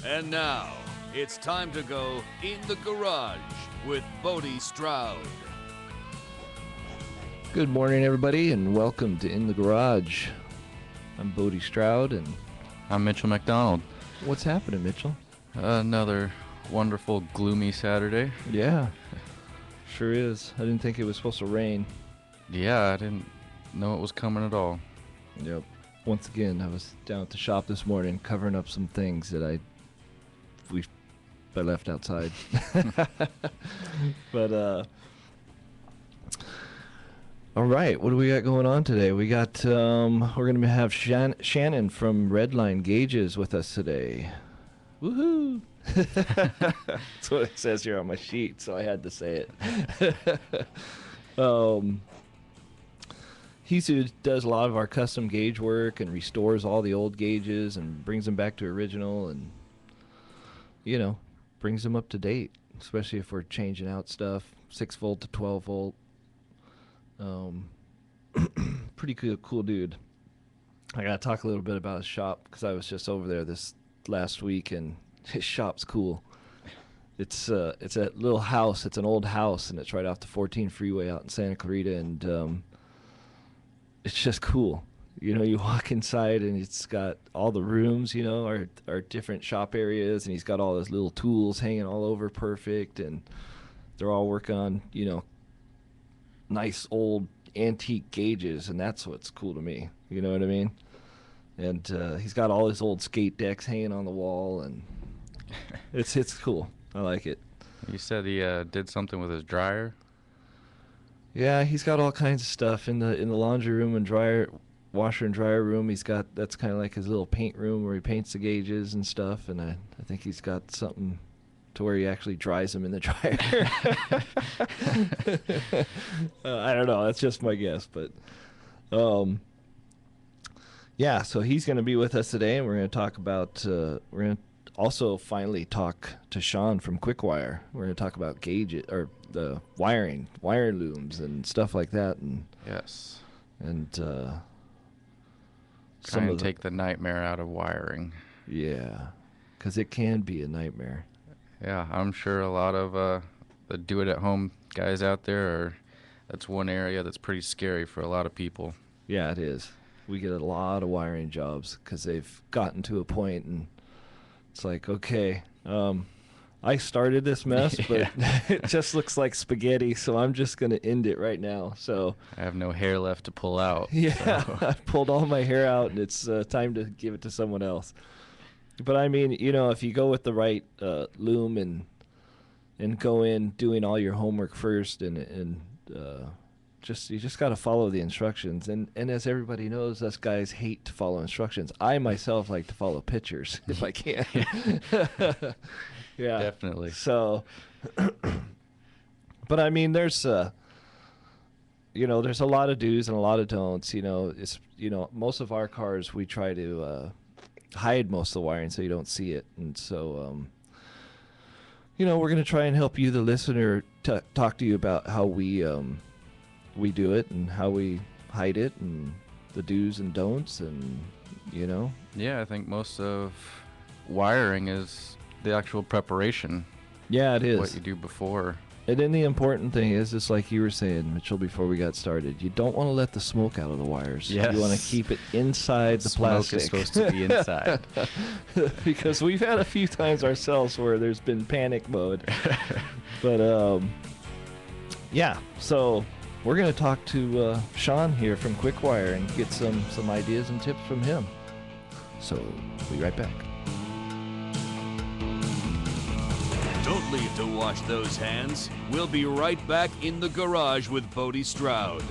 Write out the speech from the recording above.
And now, it's time to go in the garage with Bodie Stroud. Good morning, everybody, and welcome to In the Garage. I'm Bodie Stroud, and I'm Mitchell McDonald. what's happening, Mitchell? Another wonderful, gloomy Saturday. Yeah, sure is. I didn't think it was supposed to rain. Yeah, I didn't know it was coming at all. Yep. Once again, I was down at the shop this morning covering up some things that I left outside. But all right, what do we got going on today? We got we're gonna have Shannon from Redline Gauges with us today. Woohoo! That's what it says here on my sheet, so I had to say it. He's who does a lot of our custom gauge work and restores all the old gauges and brings them back to original and, you know, brings them up to date, especially if we're changing out stuff, 6 volt to 12 volt. Pretty cool dude. I got to talk a little bit about his shop because I was just over there this last week, and his shop's cool. It's a little house. It's an old house, and it's right off the 14 freeway out in Santa Clarita, and it's just cool. You know, you walk inside and it's got all the rooms, you know, are different shop areas, and he's got all those little tools hanging all over perfect, and they're all working on, you know, nice old antique gauges, and that's what's cool to me. You know what I mean? And he's got all his old skate decks hanging on the wall, and it's cool. I like it. You said he did something with his dryer? Yeah, he's got all kinds of stuff in the laundry room and washer and dryer room. That's kind of like his little paint room where he paints the gauges and stuff. And I think he's got something to where he actually dries them in the dryer. I don't know. That's just my guess, but yeah. So he's going to be with us today, and we're going to talk about. We're going to also finally talk to Sean from Quickwire. We're going to talk about gauges or the wire looms and stuff like that, and Yes. and Try and take the nightmare out of wiring. Yeah, because it can be a nightmare. Yeah, I'm sure a lot of the do-it-at-home guys out there that's one area that's pretty scary for a lot of people. Yeah, it is. We get a lot of wiring jobs because they've gotten to a point, and it's like, okay, I started this mess, but it just looks like spaghetti, so I'm just going to end it right now. So I have no hair left to pull out. Yeah, So. I pulled all my hair out, and it's time to give it to someone else. But I mean, you know, if you go with the right loom and go in doing all your homework first, and you just got to follow the instructions. And as everybody knows, us guys hate to follow instructions. I myself like to follow pictures if I can. Yeah, Definitely. So, but I mean, there's you know, there's a lot of do's and a lot of don'ts. You know, it's, you know, most of our cars we try to hide most of the wiring so you don't see it, and so you know, we're gonna try and help you, the listener, talk to you about how we do it and how we hide it and the do's and don'ts, and you know. Yeah, I think most of wiring is the actual preparation. Yeah, it is. What you do before. And then the important thing is, just like you were saying, Mitchell, before we got started, you don't want to let the smoke out of the wires. Yes. You want to keep it inside the Smoke plastic. is supposed to be inside. Because we've had a few times ourselves where there's been panic mode. But yeah, so we're going to talk to Sean here from Quickwire and get some ideas and tips from him. So we'll be right back. Don't leave to wash those hands. We'll be right back in the garage with Bodie Stroud.